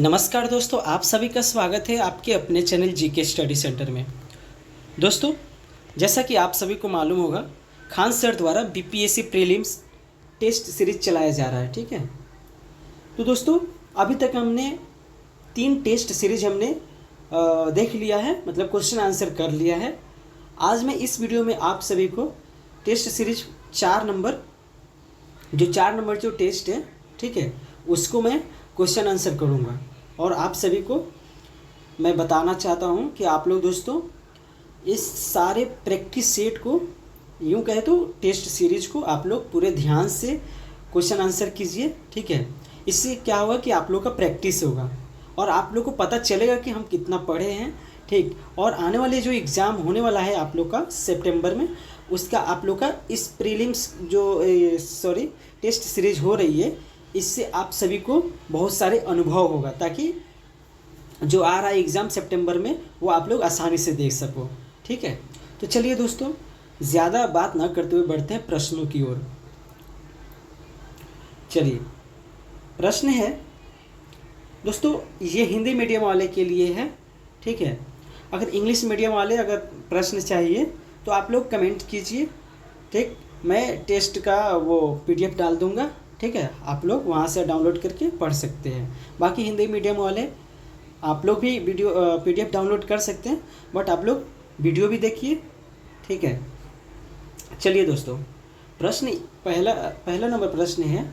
नमस्कार दोस्तों, आप सभी का स्वागत है आपके अपने चैनल जीके स्टडी सेंटर में। दोस्तों, जैसा कि आप सभी को मालूम होगा, खान सर द्वारा बीपीएससी प्रीलिम्स टेस्ट सीरीज चलाया जा रहा है। ठीक है, तो दोस्तों अभी तक हमने 3 टेस्ट सीरीज हमने देख लिया है, मतलब क्वेश्चन आंसर कर लिया है। आज मैं इस वीडियो में आप सभी को टेस्ट सीरीज 4 नंबर जो टेस्ट है, ठीक है, उसको मैं क्वेश्चन आंसर करूँगा और आप सभी को मैं बताना चाहता हूँ कि आप लोग दोस्तों इस सारे प्रैक्टिस सेट को, यूँ कहे तो टेस्ट सीरीज को आप लोग पूरे ध्यान से क्वेश्चन आंसर कीजिए। ठीक है, इससे क्या होगा कि आप लोग का प्रैक्टिस होगा और आप लोग को पता चलेगा कि हम कितना पढ़े हैं। ठीक, और आने वाले जो एग्ज़ाम होने वाला है आप लोग का सितंबर में, उसका आप लोग का इस प्रीलिम्स टेस्ट सीरीज हो रही है, इससे आप सभी को बहुत सारे अनुभव होगा, ताकि जो आ रहा है एग्ज़ाम सितंबर में वो आप लोग आसानी से देख सको। ठीक है, तो चलिए दोस्तों, ज़्यादा बात ना करते हुए बढ़ते हैं प्रश्नों की ओर। चलिए, प्रश्न है दोस्तों, ये हिंदी मीडियम वाले के लिए है। ठीक है, अगर इंग्लिश मीडियम वाले अगर प्रश्न चाहिए तो आप लोग कमेंट कीजिए। ठीक, मैं टेस्ट का वो पीडीएफ डाल दूंगा। ठीक है, आप लोग वहाँ से डाउनलोड करके पढ़ सकते हैं। बाकी हिंदी मीडियम वाले आप लोग भी पीडीएफ डाउनलोड कर सकते हैं, बट आप लोग वीडियो भी देखिए। ठीक है, चलिए दोस्तों, प्रश्न पहला नंबर प्रश्न है,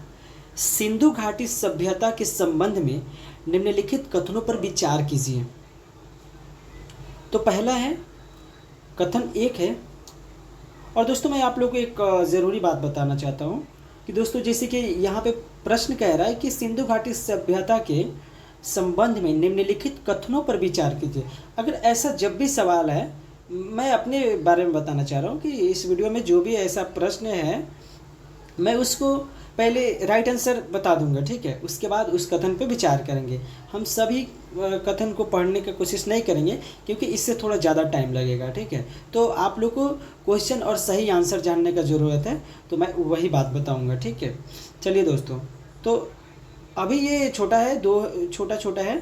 सिंधु घाटी सभ्यता के संबंध में निम्नलिखित कथनों पर विचार कीजिए। तो पहला है, कथन 1 है, और दोस्तों मैं आप लोगों को एक ज़रूरी बात बताना चाहता हूँ कि दोस्तों जैसे कि यहाँ पे प्रश्न कह रहा है कि सिंधु घाटी सभ्यता के संबंध में निम्नलिखित कथनों पर विचार कीजिए। अगर ऐसा जब भी सवाल है, मैं अपने बारे में बताना चाह रहा हूँ कि इस वीडियो में जो भी ऐसा प्रश्न है मैं उसको पहले राइट आंसर बता दूंगा। ठीक है, उसके बाद उस कथन पे विचार करेंगे। हम सभी कथन को पढ़ने की कोशिश नहीं करेंगे क्योंकि इससे थोड़ा ज़्यादा टाइम लगेगा। ठीक है, तो आप लोग को क्वेश्चन और सही आंसर जानने का ज़रूरत है, तो मैं वही बात बताऊंगा। ठीक है, चलिए दोस्तों, तो अभी ये छोटा है, छोटा है,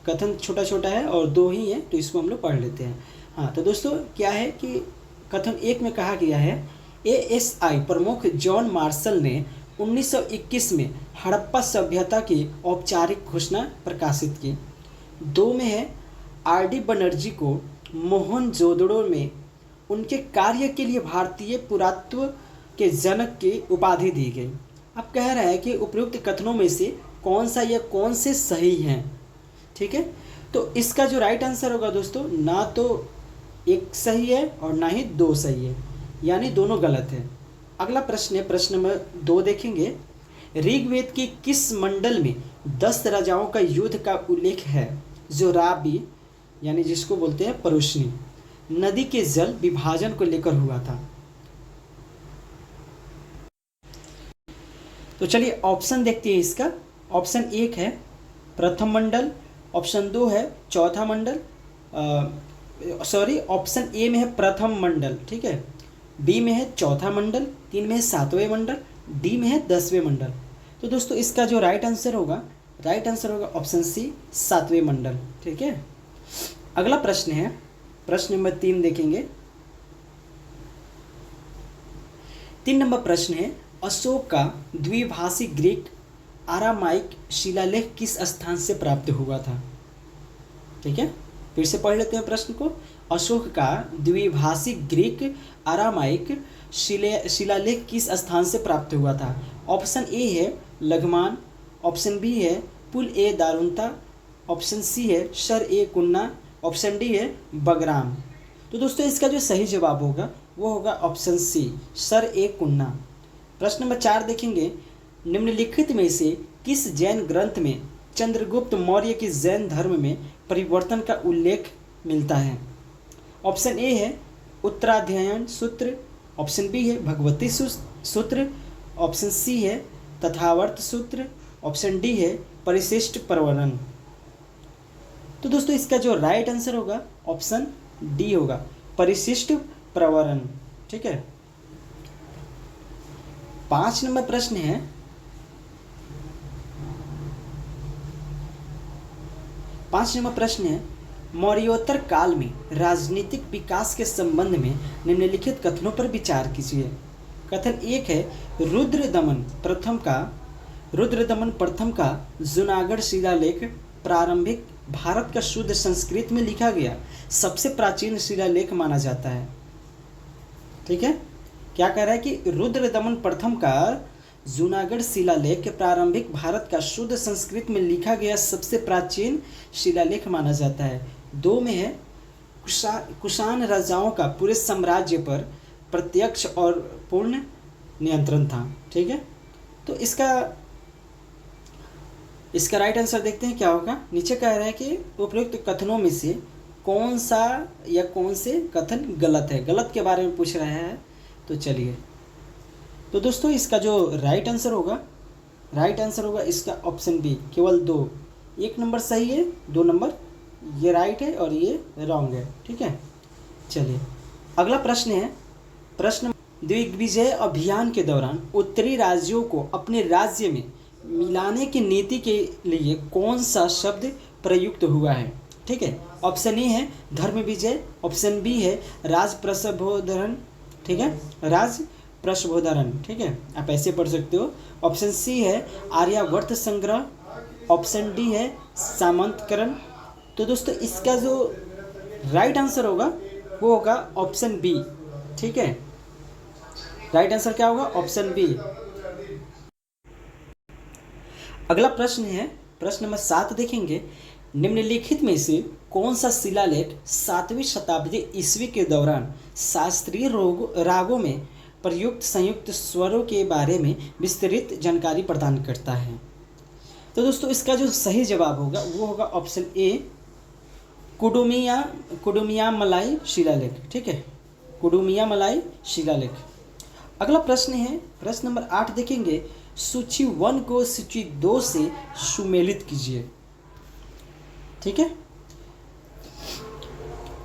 कथन छोटा है और 2 ही है, तो इसको हम लोग पढ़ लेते हैं। हाँ, तो दोस्तों क्या है कि कथन 1 में कहा गया है, एएसआई प्रमुख जॉन मार्शल ने 1921 में हड़प्पा सभ्यता की औपचारिक घोषणा प्रकाशित की। 2 में है, आरडी बनर्जी को मोहनजोदड़ो में उनके कार्य के लिए भारतीय पुरातत्व के जनक की उपाधि दी गई। अब कह रहा है कि उपयुक्त कथनों में से कौन सा या कौन से सही हैं। ठीक है, तो इसका जो राइट आंसर होगा दोस्तों, ना तो 1 सही है और ना ही 2 सही है, यानी दोनों गलत है। अगला प्रश्न है, प्रश्न नंबर 2 देखेंगे, ऋग्वेद के किस मंडल में 10 राजाओं का युद्ध का उल्लेख है जो राबी, यानी जिसको बोलते हैं परुष्णी, नदी के जल विभाजन को लेकर हुआ था। तो चलिए ऑप्शन देखते हैं इसका। ऑप्शन 1 है प्रथम मंडल, ऑप्शन 2 है चौथा मंडल, ऑप्शन ए में है प्रथम मंडल, ठीक है, बी में है चौथा मंडल, 3 में है 7वें मंडल, डी में है 10वें मंडल। तो दोस्तों इसका जो राइट आंसर होगा ऑप्शन सी, 7वें मंडल। ठीक है, अगला प्रश्न है, प्रश्न नंबर 3 देखेंगे। 3 नंबर प्रश्न है, अशोक का द्विभाषी ग्रीक आरामाइक शिलालेख किस स्थान से प्राप्त हुआ था। ठीक है, फिर से पढ़ लेते हैं प्रश्न को। अशोक का द्विभाषी ग्रीक आरामाइक शिलालेख किस स्थान से प्राप्त हुआ था। ऑप्शन ए है लघमान, ऑप्शन बी है पुल ए दारुंता, ऑप्शन सी है शर ए कुन्ना, ऑप्शन डी है बगराम। तो दोस्तों इसका जो सही जवाब होगा वो होगा ऑप्शन सी, शर ए कुन्ना। प्रश्न नंबर 4 देखेंगे, निम्नलिखित में से किस जैन ग्रंथ में चंद्रगुप्त मौर्य की जैन धर्म में परिवर्तन का उल्लेख मिलता है। ऑप्शन ए है उत्तराध्यायन सूत्र, ऑप्शन बी है भगवती सूत्र, ऑप्शन सी है तथावर्त सूत्र, ऑप्शन डी है परिशिष्ट प्रवरण। तो दोस्तों इसका जो राइट आंसर होगा ऑप्शन डी होगा, परिशिष्ट प्रवरण। ठीक है, 5 नंबर प्रश्न है, 5 नंबर प्रश्न है, मौर्योत्तर काल में राजनीतिक विकास के संबंध में निम्नलिखित कथनों पर विचार कीजिए। कथन 1 है, रुद्रदमन प्रथम का जूनागढ़ शिलालेख प्रारंभिक भारत का शुद्ध संस्कृत में लिखा गया सबसे प्राचीन शिलालेख माना जाता है। ठीक है, क्या कह रहा है कि रुद्रदमन प्रथम का जूनागढ़ शिलालेख प्रारंभिक भारत का शुद्ध संस्कृत में लिखा गया सबसे प्राचीन शिलालेख माना जाता है। 2 में है, कुषाण राजाओं का पूरे साम्राज्य पर प्रत्यक्ष और पूर्ण नियंत्रण था। ठीक है, तो इसका राइट आंसर देखते हैं क्या होगा। नीचे कह रहा है कि उपयुक्त कथनों में से कौन सा या कौन से कथन गलत है, गलत के बारे में पूछ रहा है। तो चलिए, तो दोस्तों इसका जो राइट आंसर होगा इसका ऑप्शन बी, केवल 2। 1 नंबर सही है, 2 नंबर ये राइट है और ये रॉन्ग है। ठीक है, चलिए अगला प्रश्न है, प्रश्न, दिग्विजय अभियान के दौरान उत्तरी राज्यों को अपने राज्य में मिलाने की नीति के लिए कौन सा शब्द प्रयुक्त हुआ है। ठीक है, ऑप्शन ए है धर्म विजय, ऑप्शन बी है राज प्रसभोधरण। ठीक है, राज प्रसभोधरण। ठीक है, आप ऐसे पढ़ सकते हो। ऑप्शन सी है आर्यावर्त संग्रह, ऑप्शन डी है सामंतकरण। तो दोस्तों इसका जो राइट आंसर होगा वो होगा ऑप्शन बी। ठीक है, राइट आंसर क्या होगा, ऑप्शन बी। अगला प्रश्न है, प्रश्न नंबर 7 देखेंगे, निम्नलिखित में से कौन सा शिलालेख 7वीं शताब्दी ईस्वी के दौरान शास्त्रीय रागों में प्रयुक्त संयुक्त स्वरों के बारे में विस्तृत जानकारी प्रदान करता है। तो दोस्तों इसका जो सही जवाब होगा वो होगा ऑप्शन ए, कुडुमियामलाई शिलालेख। ठीक है, कुडुमियामलाई शिलालेख। अगला प्रश्न है, प्रश्न नंबर 8 देखेंगे, सूची 1 को सूची 2 से सुमेलित कीजिए। ठीक है,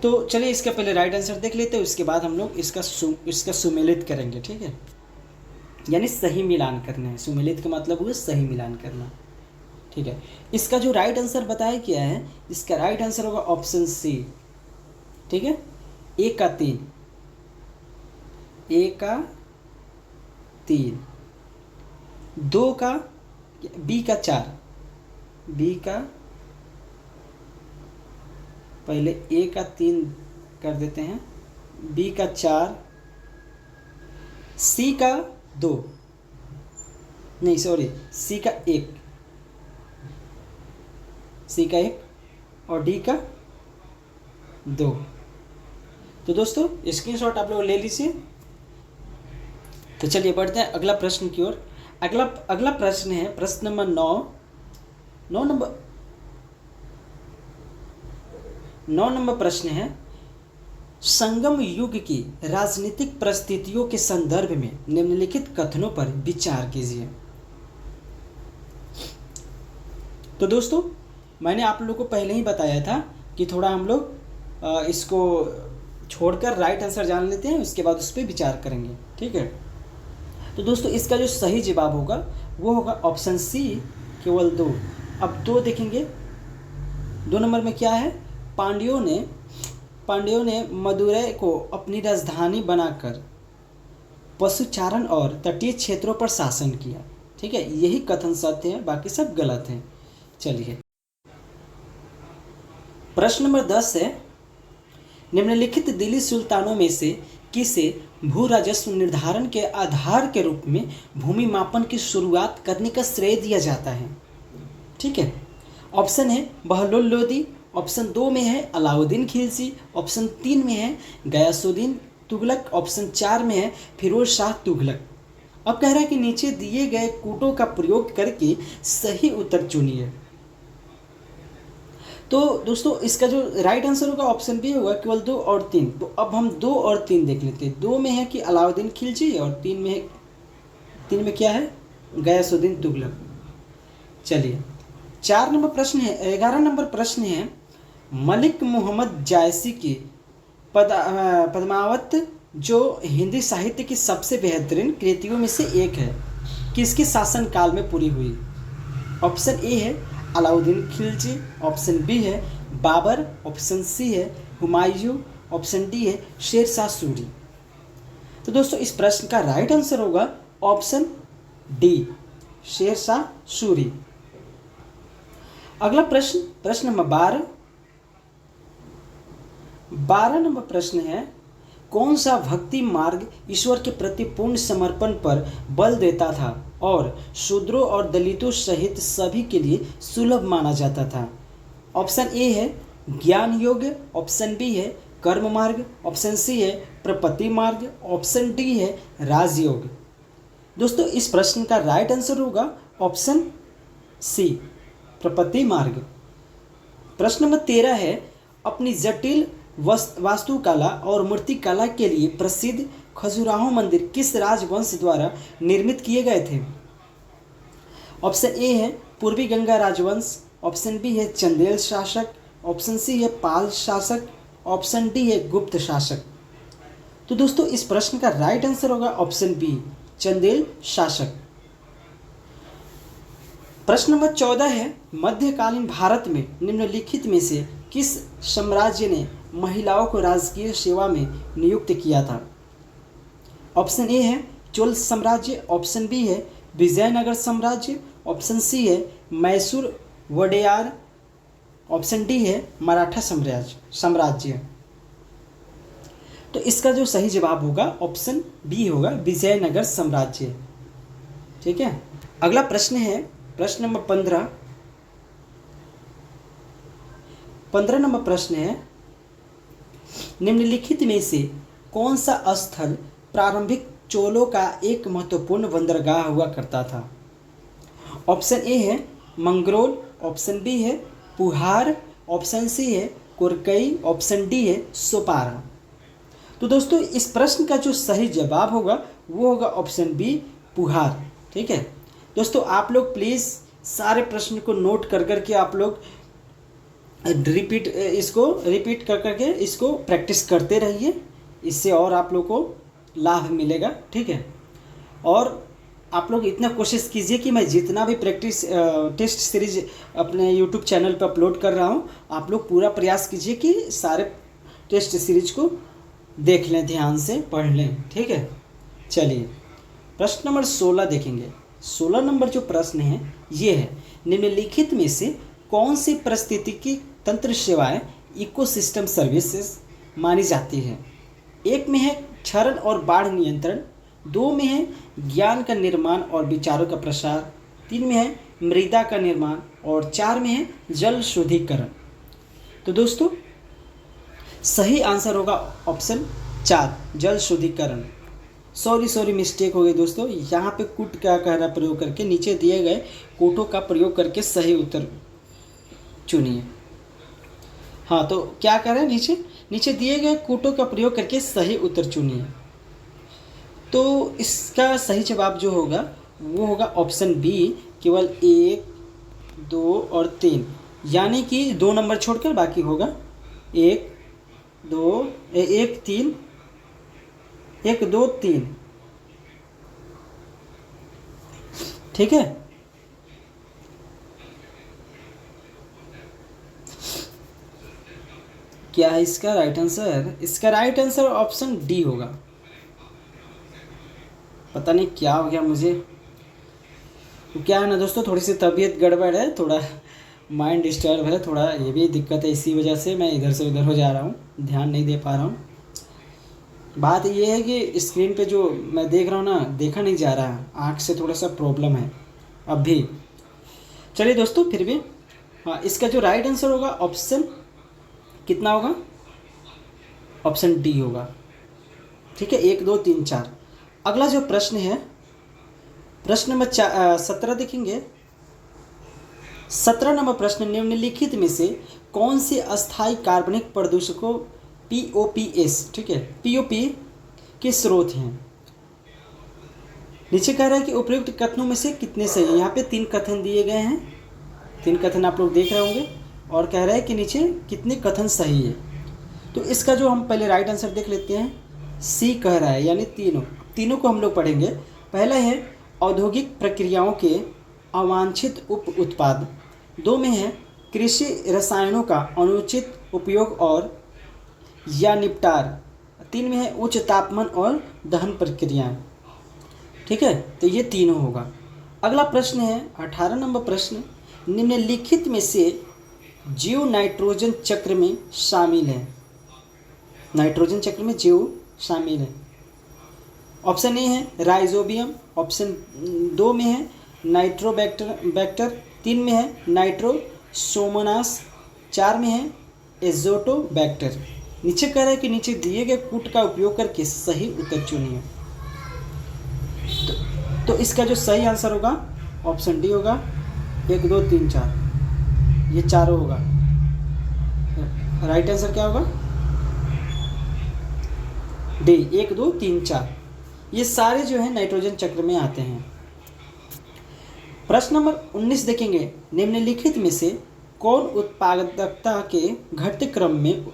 तो चलिए इसका पहले राइट आंसर देख लेते हैं, उसके बाद हम लोग इसका सुमेलित करेंगे। ठीक है, यानी सही मिलान करना है। सुमेलित का मतलब हुआ सही मिलान करना। ठीक है, इसका जो राइट आंसर बताया गया है, इसका राइट आंसर होगा ऑप्शन सी। ठीक है, 1 का 3, 1 का 3, 2 का, बी का 4, बी का पहले ए का 3 कर देते हैं, बी का 4, सी का 2, नहीं सॉरी सी का 1, सी का 1 और डी का 2। तो दोस्तों स्क्रीनशॉट आप लोग ले लीजिए। तो चलिए बढ़ते हैं अगला प्रश्न की ओर। अगला प्रश्न है, प्रश्न नंबर 9 नंबर प्रश्न है, संगम युग की राजनीतिक परिस्थितियों के संदर्भ में निम्नलिखित कथनों पर विचार कीजिए। तो दोस्तों मैंने आप लोगों को पहले ही बताया था कि थोड़ा हम लोग इसको छोड़कर राइट आंसर जान लेते हैं, उसके बाद उस पर विचार करेंगे। ठीक है, तो दोस्तों इसका जो सही जवाब होगा वो होगा ऑप्शन सी, केवल 2। अब 2 देखेंगे, 2 नंबर में क्या है, पांड्यों ने मदुरै को अपनी राजधानी बनाकर पशुचारण और तटीय क्षेत्रों पर शासन किया। ठीक है, यही कथन सत्य है, बाकी सब गलत है। चलिए प्रश्न नंबर 10 है, निम्नलिखित दिल्ली सुल्तानों में से किसे भू राजस्व निर्धारण के आधार के रूप में भूमि मापन की शुरुआत करने का श्रेय दिया जाता है। ठीक है, ऑप्शन है बहलोल लोदी, ऑप्शन 2 में है अलाउद्दीन खिलजी, ऑप्शन 3 में है गयासुद्दीन तुगलक, ऑप्शन 4 में है फिरोज शाह तुगलक। अब कह रहा है कि नीचे दिए गए कूटों का प्रयोग करके सही उत्तर चुनिए। तो दोस्तों इसका जो राइट आंसर होगा ऑप्शन बी होगा, केवल 2 और 3। तो अब हम 2 और 3 देख लेते हैं। 2 में है कि अलाउद्दीन खिलजी और 3 में क्या है, गयासुद्दीन तुगलक। चलिए 4 नंबर प्रश्न है, 11 नंबर प्रश्न है, मलिक मोहम्मद जायसी की पद्मावत जो हिंदी साहित्य की सबसे बेहतरीन कृतियों में से एक है, किसके शासनकाल में पूरी हुई। ऑप्शन ए है अलाउद्दीन खिलजी, ऑप्शन बी है बाबर, ऑप्शन सी है हुमायूं, ऑप्शन डी है शेर शाह सूरी। तो दोस्तों इस प्रश्न का राइट आंसर होगा ऑप्शन डी, शेर शाह सूरी। अगला प्रश्न, प्रश्न नंबर 12 नंबर प्रश्न है, कौन सा भक्ति मार्ग ईश्वर के प्रति पूर्ण समर्पण पर बल देता था और शूद्रों और दलितों सहित सभी के लिए सुलभ माना जाता था? ऑप्शन ए है ज्ञान योग, ऑप्शन बी है कर्म मार्ग, ऑप्शन सी है प्रपत्ति मार्ग, ऑप्शन डी है राजयोग। दोस्तों इस प्रश्न का राइट आंसर होगा ऑप्शन सी, प्रपत्ति मार्ग। प्रश्न नंबर 13 है, अपनी जटिल वास्तुकला और मूर्तिकला के लिए प्रसिद्ध खजुराहो मंदिर किस राजवंश द्वारा निर्मित किए गए थे? ऑप्शन ए है पूर्वी गंगा राजवंश, ऑप्शन बी है चंदेल शासक, ऑप्शन सी है पाल शासक, ऑप्शन डी है गुप्त शासक। तो दोस्तों इस प्रश्न का राइट आंसर होगा ऑप्शन बी, चंदेल शासक। प्रश्न नंबर 14 है, मध्यकालीन भारत में निम्नलिखित में से किस साम्राज्य ने महिलाओं को राजकीय सेवा में नियुक्त किया था? ऑप्शन ए है चोल साम्राज्य, ऑप्शन बी है विजयनगर साम्राज्य, ऑप्शन सी है मैसूर वडेयार, ऑप्शन डी है मराठा साम्राज्य। तो इसका जो सही जवाब होगा ऑप्शन बी होगा, विजयनगर साम्राज्य। ठीक है। अगला प्रश्न है प्रश्न नंबर 15 नंबर प्रश्न है, निम्नलिखित में से कौन सा स्थल प्रारंभिक चोलों का एक महत्वपूर्ण बंदरगाह हुआ करता था? ऑप्शन ए है मंगरोल, ऑप्शन बी है पुहार, ऑप्शन सी है कुरकई, ऑप्शन डी है सोपारा। तो दोस्तों इस प्रश्न का जो सही जवाब होगा वो होगा ऑप्शन बी, पुहार। ठीक है दोस्तों, आप लोग प्लीज़ सारे प्रश्न को नोट कर करके आप लोग रिपीट कर करके इसको प्रैक्टिस करते रहिए, इससे और आप लोग को लाभ मिलेगा। ठीक है, और आप लोग इतना कोशिश कीजिए कि मैं जितना भी प्रैक्टिस टेस्ट सीरीज अपने यूट्यूब चैनल पर अपलोड कर रहा हूँ, आप लोग पूरा प्रयास कीजिए कि सारे टेस्ट सीरीज को देख लें, ध्यान से पढ़ लें। ठीक है, चलिए प्रश्न नंबर 16 देखेंगे। 16 नंबर जो प्रश्न है ये है, निम्नलिखित में से कौन सी पारिस्थितिकी तंत्र सेवाएं इकोसिस्टम सर्विसेज मानी जाती है? एक में है क्षरण और बाढ़ नियंत्रण, 2 में है ज्ञान का निर्माण और विचारों का प्रसार, 3 में है मृदा का निर्माण और 4 में है जल शुद्धिकरण। तो दोस्तों सही आंसर होगा ऑप्शन 4, जल शुद्धिकरण। सॉरी मिस्टेक हो गई दोस्तों, यहाँ पे कुट का कहना प्रयोग करके नीचे दिए गए कोटों का प्रयोग करके सही उत्तर चुनिए। हाँ, तो क्या करें, नीचे दिए गए कोटों का प्रयोग करके सही उत्तर चुनिए। तो इसका सही जवाब जो होगा वो होगा ऑप्शन बी, केवल 1, 2 और 3, यानी कि 2 नंबर छोड़कर बाकी होगा 1, 2, 1, 3, 1, 2, 3। ठीक है, क्या है इसका राइट आंसर? इसका राइट आंसर ऑप्शन डी होगा। पता नहीं क्या हो गया मुझे, तो क्या है ना दोस्तों, थोड़ी सी तबीयत गड़बड़ है, थोड़ा माइंड डिस्टर्ब है, थोड़ा ये भी दिक्कत है, इसी वजह से मैं इधर से उधर हो जा रहा हूँ, ध्यान नहीं दे पा रहा हूँ। बात ये है कि स्क्रीन पे जो मैं देख रहा हूँ ना, देखा नहीं जा रहा है, आँख से थोड़ा सा प्रॉब्लम है अब भी। चलिए दोस्तों फिर भी हाँ, इसका जो राइट आंसर होगा ऑप्शन कितना होगा? ऑप्शन डी होगा। ठीक है, 1, 2, 3, 4। अगला जो प्रश्न है प्रश्न नंबर 17 देखेंगे। 17 नंबर प्रश्न, निम्नलिखित में से कौन से अस्थायी कार्बनिक प्रदूषकों POPs, ठीक है, POP के स्रोत हैं? नीचे कह रहा है कि उपयुक्त कथनों में से कितने सही हैं। यहाँ पे 3 कथन दिए गए हैं, 3 कथन आप लोग देख रहे होंगे, और कह रहा है कि नीचे कितने कथन सही है। तो इसका जो हम पहले राइट आंसर देख लेते हैं। सी कह रहा है, यानी तीनों को हम लोग पढ़ेंगे। पहला है औद्योगिक प्रक्रियाओं के अवांछित उप उत्पाद, 2 में है कृषि रसायनों का अनुचित उपयोग और या निपटार। 3 में है उच्च तापमान और दहन प्रक्रियाएं। ठीक है, तो ये तीनों होगा। अगला प्रश्न है 18 नंबर प्रश्न, निम्नलिखित में से जीव नाइट्रोजन चक्र में शामिल है। नाइट्रोजन चक्र में जीव शामिल है। ऑप्शन ए है राइजोबियम, ऑप्शन 2 में है नाइट्रोबैक्टर, 3 में है नाइट्रोसोमोनास, 4 में है एजोटोबैक्टर। नीचे कह रहा है कि नीचे दिए गए कूट का उपयोग करके सही उत्तर चुनिए। तो इसका जो सही आंसर होगा ऑप्शन डी होगा, 1 2 3 4, ये चारों होगा। राइट आंसर क्या होगा? डी, 1 2 3 4, ये सारे जो है नाइट्रोजन चक्र में आते हैं। प्रश्न नंबर 19 देखेंगे, निम्नलिखित में से कौन उत्पादकता के घटते क्रम में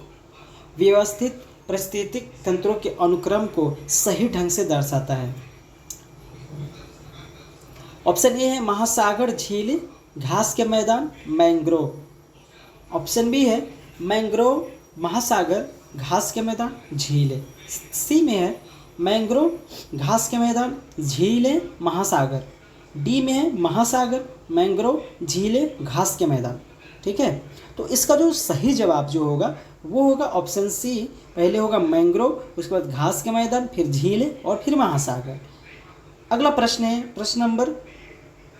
व्यवस्थित पारिस्थितिक तंत्रों के अनुक्रम को सही ढंग से दर्शाता है? ऑप्शन ए है महासागर, झील, घास के मैदान, मैंग्रोव। ऑप्शन बी है मैंग्रोव, महासागर, घास के मैदान, झील। सी में है मैंग्रोव, घास के मैदान, झील, महासागर। डी में है महासागर, मैंग्रोव, झील, घास के मैदान। ठीक है, तो इसका जो सही जवाब जो होगा वो होगा ऑप्शन सी। पहले होगा मैंग्रोव, उसके बाद घास के मैदान, फिर झील और फिर महासागर। अगला प्रश्न है प्रश्न नंबर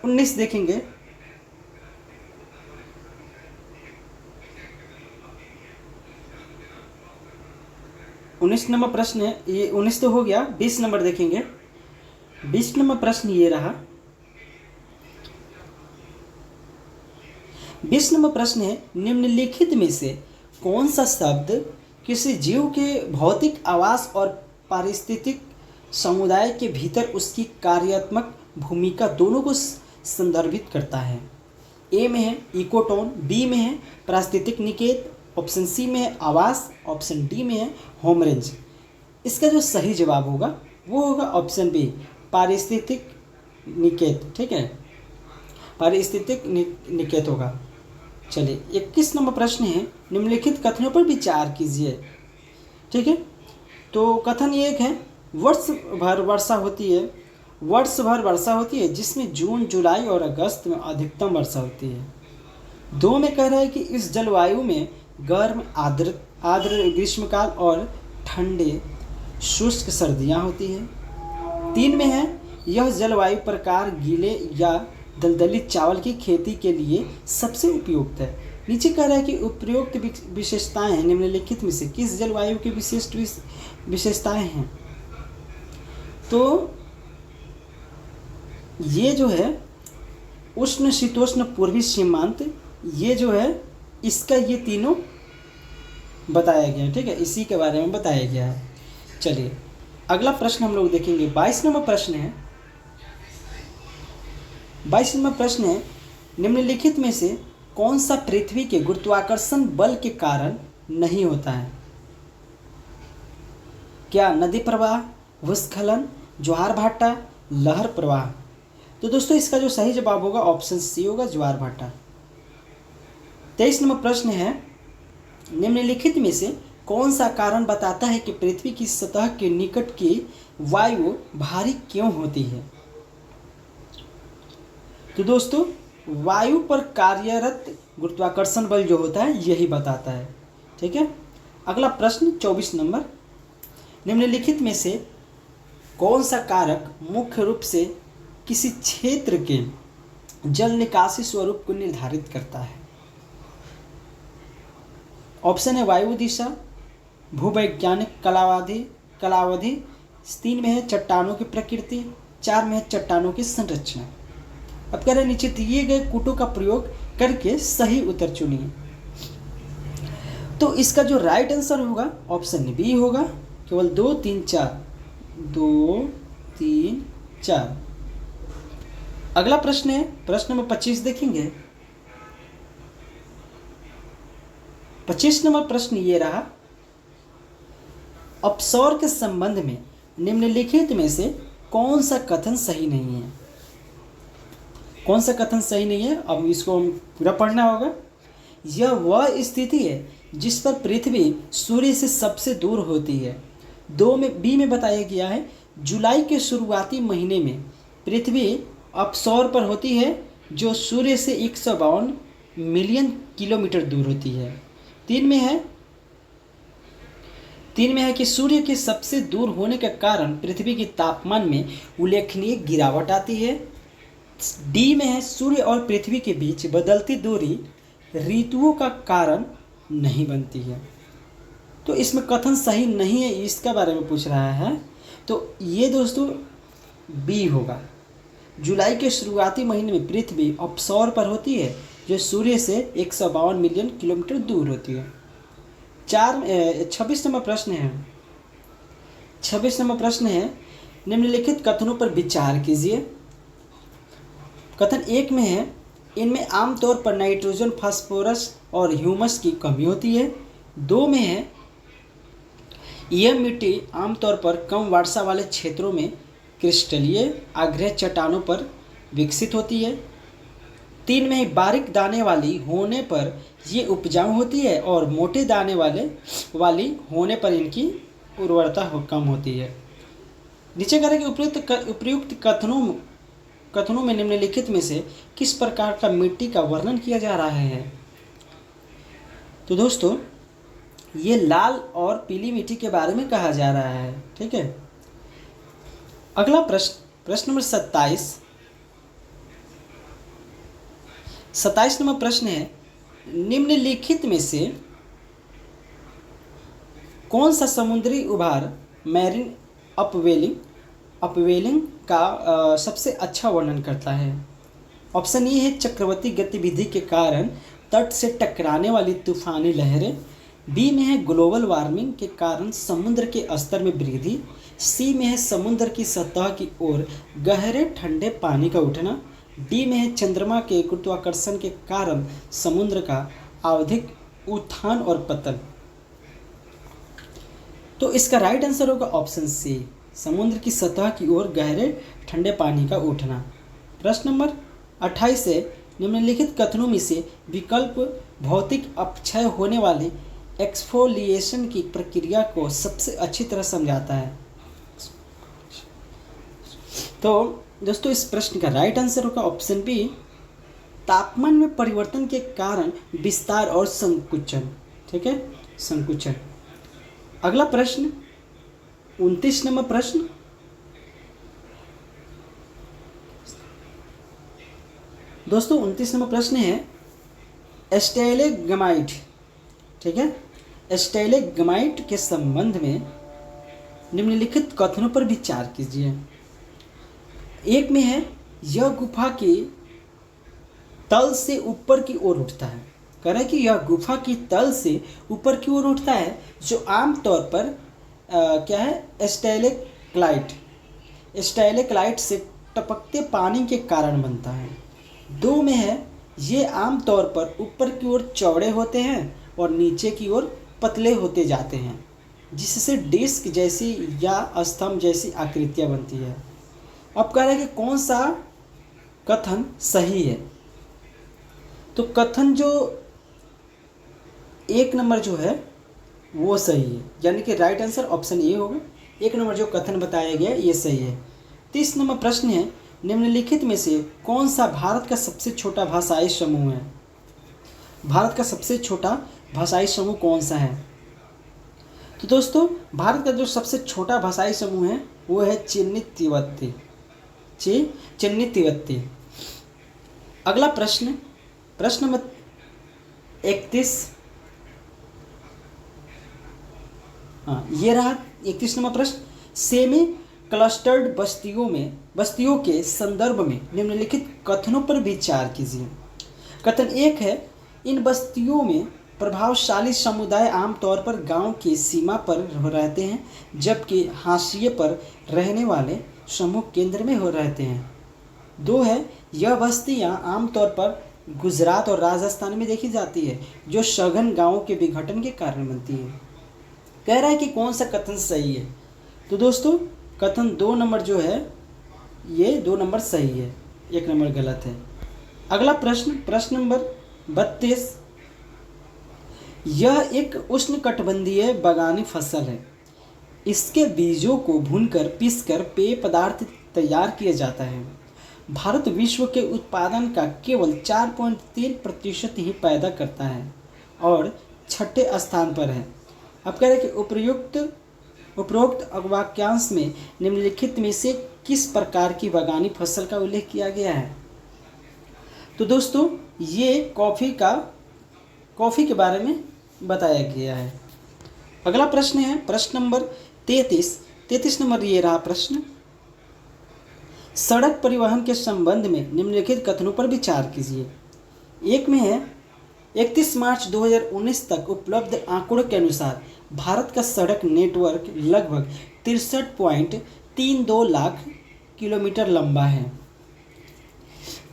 19 देखेंगे। उन्नीस नंबर प्रश्न है, ये 19 तो हो गया। 20 नंबर देखेंगे। 20 नंबर प्रश्न ये रहा। 20 नंबर प्रश्न है, निम्नलिखित में से कौन सा शब्द किसी जीव के भौतिक आवास और पारिस्थितिक समुदाय के भीतर उसकी कार्यात्मक भूमिका दोनों को संदर्भित करता है? ए में है इकोटोन, बी में है पारिस्थितिक निकेत, ऑप्शन सी में है आवास, ऑप्शन डी में है होम रेंज। इसका जो सही जवाब होगा वो होगा ऑप्शन बी, पारिस्थितिक निकेत। ठीक है, पारिस्थितिक निकेत होगा। चलिए 21 नंबर प्रश्न है, निम्नलिखित कथनों पर विचार कीजिए। ठीक है, तो कथन ये एक है, वर्ष भर वर्षा होती है जिसमें जून, जुलाई और अगस्त में अधिकतम वर्षा होती है। 2 में कह रहा है कि इस जलवायु में गर्म आर्द्र ग्रीष्मकाल और ठंडे शुष्क सर्दियाँ होती हैं। 3 में है यह जलवायु प्रकार गीले या दलदली चावल की खेती के लिए सबसे उपयुक्त है। नीचे कह रहा है कि उपयुक्त विशेषताएं हैं, निम्नलिखित में से किस जलवायु की विशिष्ट विशेषताएं हैं? तो ये जो है उष्ण शीतोष्ण पूर्वी सीमांत, ये जो है इसका ये तीनों बताया गया है। ठीक है, इसी के बारे में बताया गया है। चलिए अगला प्रश्न हम लोग देखेंगे। 22 नंबर प्रश्न है। 22 नंबर प्रश्न है, निम्नलिखित में से कौन सा पृथ्वी के गुरुत्वाकर्षण बल के कारण नहीं होता है? क्या नदी प्रवाह, भूस्खलन, ज्वार भाटा, लहर प्रवाह? तो दोस्तों इसका जो सही जवाब होगा ऑप्शन सी होगा, ज्वार भाटा। 23 नंबर प्रश्न है, निम्नलिखित में से कौन सा कारण बताता है कि पृथ्वी की सतह के निकट की वायु भारी क्यों होती है? तो दोस्तों वायु पर कार्यरत गुरुत्वाकर्षण बल जो होता है यही बताता है। ठीक है, अगला प्रश्न 24 नंबर, निम्नलिखित में से कौन सा कारक मुख्य रूप से किसी क्षेत्र के जल निकासी स्वरूप को निर्धारित करता है? ऑप्शन है वायु दिशा, भूवैज्ञानिक कलावधि, 3 में है चट्टानों की प्रकृति, 4 में है चट्टानों की संरचना। अब कह रहे नीचे दिए गए कूटों का प्रयोग करके सही उत्तर चुनिए। तो इसका जो राइट आंसर होगा ऑप्शन बी होगा, केवल 2 3 4, 2 3 4। अगला प्रश्न है प्रश्न नंबर 25 देखेंगे। 25 नंबर प्रश्न ये रहा, अपसौर के संबंध में निम्नलिखित में से कौन सा कथन सही नहीं है? कौन सा कथन सही नहीं है, अब इसको हम पूरा पढ़ना होगा। यह वह स्थिति है जिस पर पृथ्वी सूर्य से सबसे दूर होती है। 2 में बी में बताया गया है, जुलाई के शुरुआती महीने में पृथ्वी अपसौर पर होती है जो सूर्य से 152 मिलियन किलोमीटर दूर होती है। 3 में है कि सूर्य के सबसे दूर होने के कारण पृथ्वी के तापमान में उल्लेखनीय गिरावट आती है। डी में है, सूर्य और पृथ्वी के बीच बदलती दूरी ऋतुओं का कारण नहीं बनती है। तो इसमें कथन सही नहीं है, इसका बारे में पूछ रहा है, तो ये दोस्तों बी होगा। जुलाई के शुरुआती महीने में पृथ्वी अपसौर पर होती है जो सूर्य से 152 मिलियन किलोमीटर दूर होती है। 26 नंबर प्रश्न है। 26 नंबर प्रश्न है, निम्नलिखित कथनों पर विचार कीजिए। कथन 1 में है, इनमें आमतौर पर नाइट्रोजन, फास्फोरस और ह्यूमस की कमी होती है। 2 में है, यह मिट्टी आमतौर पर कम वर्षा वाले क्षेत्रों में क्रिस्टलीय आग्नेय चट्टानों पर विकसित होती है। 3 में बारीक दाने वाली होने पर ये उपजाऊ होती है और मोटे दाने वाली होने पर इनकी उर्वरता कम होती है। नीचे करें कि उपयुक्त कथनों में निम्नलिखित में से किस प्रकार का मिट्टी का वर्णन किया जा रहा है। तो दोस्तों ये लाल और पीली मिट्टी के बारे में कहा जा रहा है, ठीक है। अगला प्रश्न नंबर 27 नंबर प्रश्न है, निम्नलिखित में से कौन सा समुद्री उभार मैरीन अपवेलिंग का सबसे अच्छा वर्णन करता है। ऑप्शन ए है, चक्रवाती गतिविधि के कारण तट से टकराने वाली तूफानी लहरें। बी में है, ग्लोबल वार्मिंग के कारण समुद्र के स्तर में वृद्धि। सी में है, समुद्र की सतह की ओर गहरे ठंडे पानी का उठना। डी में है, चंद्रमा के गुरुत्वाकर्षण के कारण समुद्र का आवधिक उत्थान और पतन। तो इसका राइट आंसर होगा ऑप्शन सी, समुद्र की सतह की ओर गहरे ठंडे पानी का उठना। प्रश्न नंबर 28 है, निम्नलिखित कथनों में से विकल्प भौतिक अपक्षय होने वाले एक्सफोलिएशन की प्रक्रिया को सबसे अच्छी तरह समझाता है। तो दोस्तों इस प्रश्न का राइट आंसर होगा ऑप्शन बी, तापमान में परिवर्तन के कारण विस्तार और संकुचन, ठीक है, संकुचन। अगला प्रश्न 29 नंबर प्रश्न, दोस्तों 29 नंबर प्रश्न है, स्टेलेग्माइट, ठीक है, स्टेलेग्माइट के संबंध में निम्नलिखित कथनों पर विचार कीजिए। 1 में है, यह गुफा के तल से ऊपर की ओर उठता है। कह रहा है कि यह गुफा की तल से ऊपर की ओर उठता है जो आमतौर पर क्या है, स्टैलेक्लाइट से टपकते पानी के कारण बनता है। 2 में है, ये आमतौर पर ऊपर की ओर चौड़े होते हैं और नीचे की ओर पतले होते जाते हैं जिससे डिस्क जैसी या स्तंभ जैसी आकृतियाँ बनती है। अब कह रहा है कि कौन सा कथन सही है। तो कथन जो 1 नंबर जो है वो सही है, यानी कि राइट आंसर ऑप्शन ए होगा। 1 नंबर जो कथन बताया गया ये सही है। 30 नंबर प्रश्न है, निम्नलिखित में से कौन सा भारत का सबसे छोटा भाषाई समूह है। भारत का सबसे छोटा भाषाई समूह कौन सा है। तो दोस्तों भारत का जो सबसे छोटा भाषाई समूह है वो है चिन्नी तिब्बती। अगला प्रश्न नंबर 31, ये रहा 31 नंबर प्रश्न। सेमी क्लस्टर्ड बस्तियों के संदर्भ में निम्नलिखित कथनों पर विचार कीजिए। कथन 1 है, इन बस्तियों में प्रभावशाली समुदाय आमतौर पर गांव की सीमा पर रहते हैं जबकि हाशिए पर रहने वाले समूह केंद्र में रहते हैं। 2 है, यह बस्तियां आमतौर पर गुजरात और राजस्थान में देखी जाती है जो सघन गांवों के विघटन के कारण बनती है। कह रहा है कि कौन सा कथन सही है। तो दोस्तों कथन 2 नंबर जो है ये 2 नंबर सही है, 1 नंबर गलत है। अगला प्रश्न, प्रश्न नंबर 32, यह एक उष्णकटिबंधीय बागानी फसल है। इसके बीजों को भूनकर पीसकर पेय पदार्थ तैयार किया जाता है। भारत विश्व के उत्पादन का केवल 4.3% ही पैदा करता है और छठे स्थान पर है। अब कह रहे हैं कि उपरोक्त वाक्यांश में निम्नलिखित में से किस प्रकार की बागानी फसल का उल्लेख किया गया है। तो दोस्तों ये कॉफ़ी के बारे में बताया गया है। अगला प्रश्न है प्रश्न नंबर 33 नंबर ये रहा प्रश्न, सड़क परिवहन के संबंध में निम्नलिखित कथनों पर विचार कीजिए। एक में है 31 मार्च 2019 तक उपलब्ध आंकड़ों के अनुसार भारत का सड़क नेटवर्क लगभग 63.32 लाख किलोमीटर लंबा है।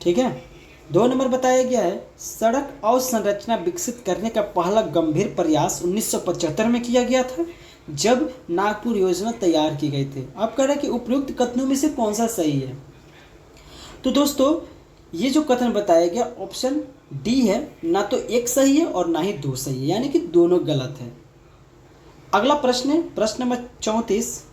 ठीक है। 2 नंबर बताया गया है, सड़क अवसंरचना विकसित करने का पहला गंभीर प्रयास 1975 में किया गया था, जब नागपुर योजना तैयार की गई थी। अब कह रहे हैं कि उपयुक्त कथनों में से कौन सा सही है। तो दोस्तों ये जो कथन बताया गया ऑप्शन डी है, ना तो एक सही है और ना ही दो सही है, यानी कि दोनों गलत है। अगला प्रश्न है प्रश्न नंबर 34,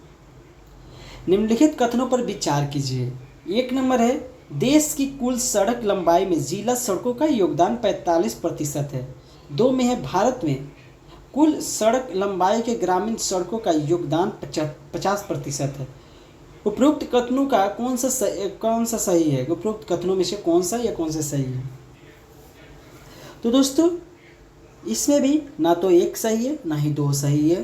निम्नलिखित कथनों पर विचार कीजिए। 1 नंबर है, देश की कुल सड़क लंबाई में जिला सड़कों का योगदान 45% है। 2 में है, भारत में कुल सड़क लंबाई के ग्रामीण सड़कों का योगदान 50% है। उपरोक्त कथनों का कौन सा सही है। उपरोक्त कथनों में से कौन सा या कौन सा सही है। तो दोस्तों इसमें भी ना तो एक सही है ना ही दो सही है।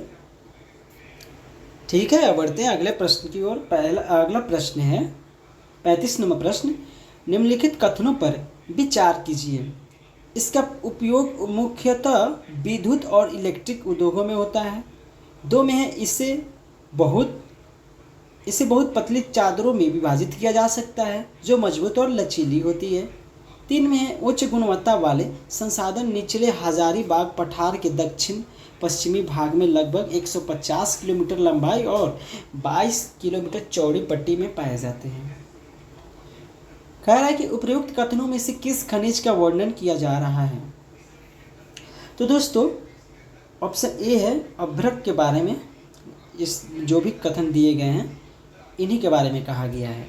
ठीक है, अब बढ़ते हैं अगले प्रश्न की ओर। अगला प्रश्न है 35 नंबर प्रश्न, निम्नलिखित कथनों पर विचार कीजिए। इसका उपयोग मुख्यतः विद्युत और इलेक्ट्रिक उद्योगों में होता है। 2 में है, इसे बहुत पतली चादरों में विभाजित किया जा सकता है जो मजबूत और लचीली होती है। 3 में है, उच्च गुणवत्ता वाले संसाधन निचले हजारीबाग पठार के दक्षिण पश्चिमी भाग में लगभग 150 किलोमीटर लंबाई और 22 किलोमीटर चौड़ी पट्टी में पाए जाते हैं। कह रहा है कि उपयुक्त कथनों में से किस खनिज का वर्णन किया जा रहा है। तो दोस्तों ऑप्शन ए है, अभ्रक के बारे में इस जो भी कथन दिए गए हैं इन्हीं के बारे में कहा गया है।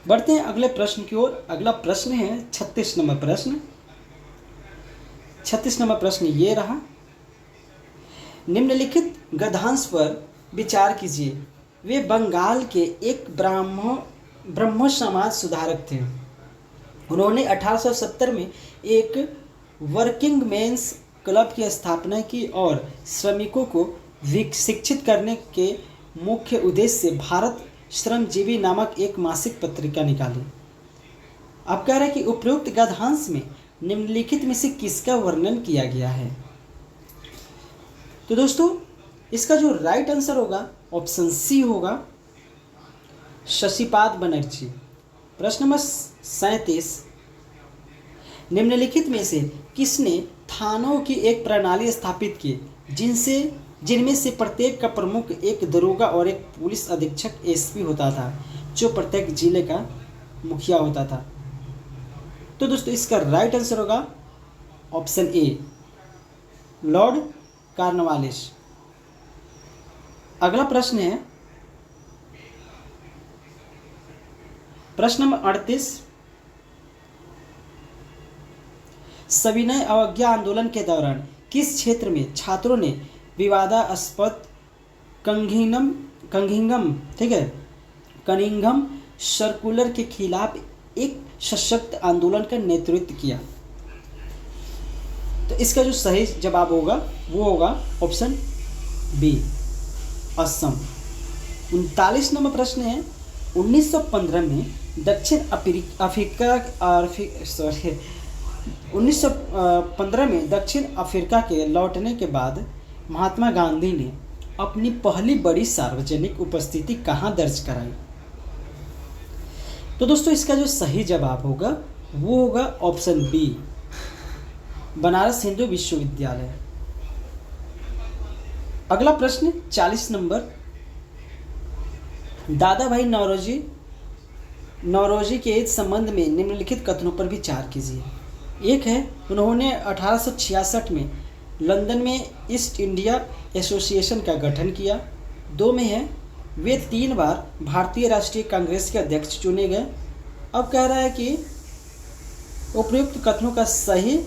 बढ़ते हैं अगले प्रश्न की ओर। अगला प्रश्न है 36 नंबर प्रश्न। 36 नंबर प्रश्न ये रहा, निम्नलिखित गद्यांश पर विचार कीजिए। वे बंगाल के एक ब्रह्म समाज सुधारक थे। उन्होंने 1870 में एक वर्किंग मेंस क्लब की स्थापना की और श्रमिकों को शिक्षित करने के मुख्य उद्देश्य से भारत श्रमजीवी नामक एक मासिक पत्रिका निकाली। अब कह रहे हैं कि उपयुक्त गद्यांश में निम्नलिखित में से किसका वर्णन किया गया है। तो दोस्तों इसका जो राइट आंसर होगा ऑप्शन सी होगा, शशिपाद बनर्जी। प्रश्न नंबर 37, निम्नलिखित में से किसने थानों की एक प्रणाली स्थापित की जिनमें से प्रत्येक का प्रमुख एक दरोगा और एक पुलिस अधीक्षक एसपी होता था, जो प्रत्येक जिले का मुखिया होता था। तो दोस्तों इसका राइट आंसर होगा ऑप्शन ए, लॉर्ड कॉर्नवालिस। अगला प्रश्न है प्रश्न नंबर 38, सविनय अवज्ञा आंदोलन के दौरान किस क्षेत्र में छात्रों ने विवादास्पद कनिंघम सर्कुलर के खिलाफ एक सशक्त आंदोलन का नेतृत्व किया। तो इसका जो सही जवाब होगा वो होगा ऑप्शन बी, असम। 39 नंबर प्रश्न है, 1915 में दक्षिण अफ्रीका के लौटने के बाद महात्मा गांधी ने अपनी पहली बड़ी सार्वजनिक उपस्थिति कहाँ दर्ज कराई। तो दोस्तों इसका जो सही जवाब होगा वो होगा ऑप्शन बी, बनारस हिंदू विश्वविद्यालय। अगला प्रश्न 40 नंबर, दादा भाई नौरोजी नौरोजी के इस संबंध में निम्नलिखित कथनों पर विचार कीजिए। एक है, उन्होंने 1866 में लंदन में ईस्ट इंडिया एसोसिएशन का गठन किया। 2 में है, वे 3 बार भारतीय राष्ट्रीय कांग्रेस के अध्यक्ष चुने गए। अब कह रहा है कि उपयुक्त कथनों का सही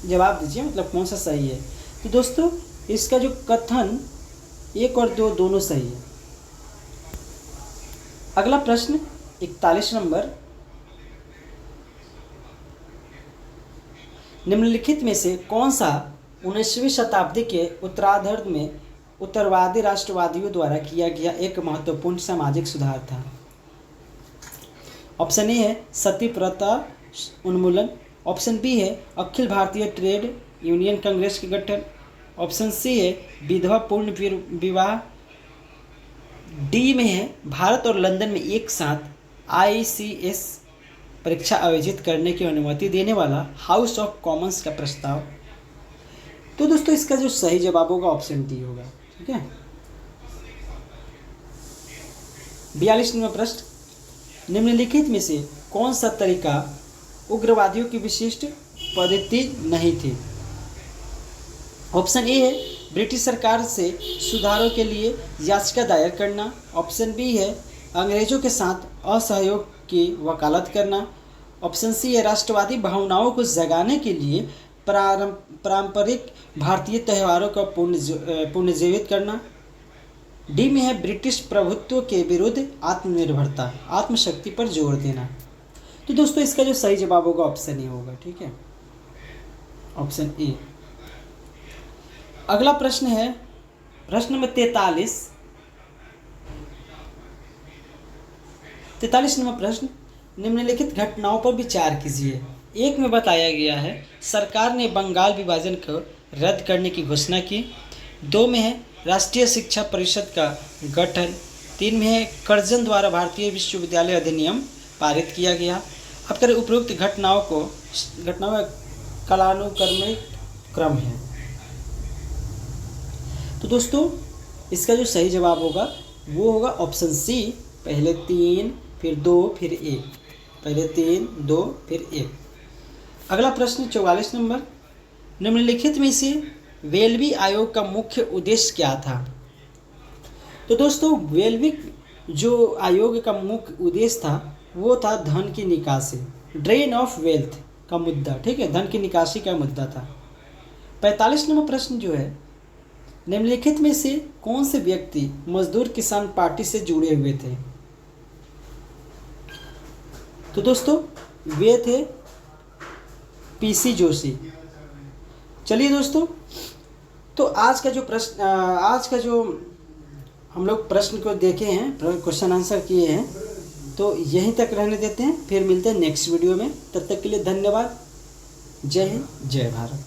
जवाब दीजिए, मतलब कौन सा सही है। तो दोस्तों इसका जो कथन 1 और 2 दोनों सही है। अगला प्रश्न 41 नंबर, निम्नलिखित में से कौन सा 19वीं शताब्दी के उत्तरार्ध में उत्तरवादी राष्ट्रवादियों द्वारा किया गया एक महत्वपूर्ण सामाजिक सुधार था। ऑप्शन ए है सती प्रथा उन्मूलन, ऑप्शन बी है अखिल भारतीय ट्रेड यूनियन कांग्रेस के गठन, ऑप्शन सी है विधवा पूर्ण विवाह, डी में है भारत और लंदन में एक साथ ICS परीक्षा आयोजित करने की अनुमति देने वाला हाउस ऑफ कॉमन्स का प्रस्ताव। तो दोस्तों इसका जो सही जवाब होगा ऑप्शन डी होगा। ठीक है। 42 नंबर प्रश्न, निम्नलिखित में से कौन सा तरीका उग्रवादियों की विशिष्ट पद्धति नहीं थी। ऑप्शन ए है ब्रिटिश सरकार से सुधारों के लिए याचिका दायर करना, ऑप्शन बी है अंग्रेजों के साथ असहयोग की वकालत करना, ऑप्शन सी है राष्ट्रवादी भावनाओं को जगाने के लिए पारंपरिक भारतीय त्योहारों का पुनर्जीवित करना, डी में है ब्रिटिश प्रभुत्व के विरुद्ध आत्मनिर्भरता आत्मशक्ति पर जोर देना। तो दोस्तों इसका जो सही जवाब होगा ऑप्शन ए होगा। ठीक है, ऑप्शन ए। अगला प्रश्न है प्रश्न नंबर 43 नंबर प्रश्न, निम्नलिखित घटनाओं पर विचार कीजिए। 1 में बताया गया है सरकार ने बंगाल विभाजन को रद्द करने की घोषणा की। 2 में है राष्ट्रीय शिक्षा परिषद का गठन। 3 में है कर्जन द्वारा भारतीय विश्वविद्यालय अधिनियम पारित किया गया। अब करें उपरोक्त घटनाओं का कालानुक्रमिक क्रम है। तो दोस्तों इसका जो सही जवाब होगा वो होगा ऑप्शन सी, पहले 3 फिर 2 फिर 1, पहले 3 2 फिर 1। अगला प्रश्न 44 नंबर, निम्नलिखित में से वेलबी आयोग का मुख्य उद्देश्य क्या था। तो दोस्तों वेलबी जो आयोग का मुख्य उद्देश्य था वो था धन की निकासी, ड्रेन ऑफ वेल्थ का मुद्दा। ठीक है, धन की निकासी का मुद्दा था। 45 नंबर प्रश्न जो है, निम्नलिखित में से कौन से व्यक्ति मजदूर किसान पार्टी से जुड़े हुए थे। तो दोस्तों वे थे PC जोशी। चलिए दोस्तों, तो आज का जो हम लोग प्रश्न को देखे हैं, क्वेश्चन आंसर किए हैं, तो यहीं तक रहने देते हैं। फिर मिलते हैं नेक्स्ट वीडियो में। तब तक के लिए धन्यवाद। जय हिंद, जय भारत।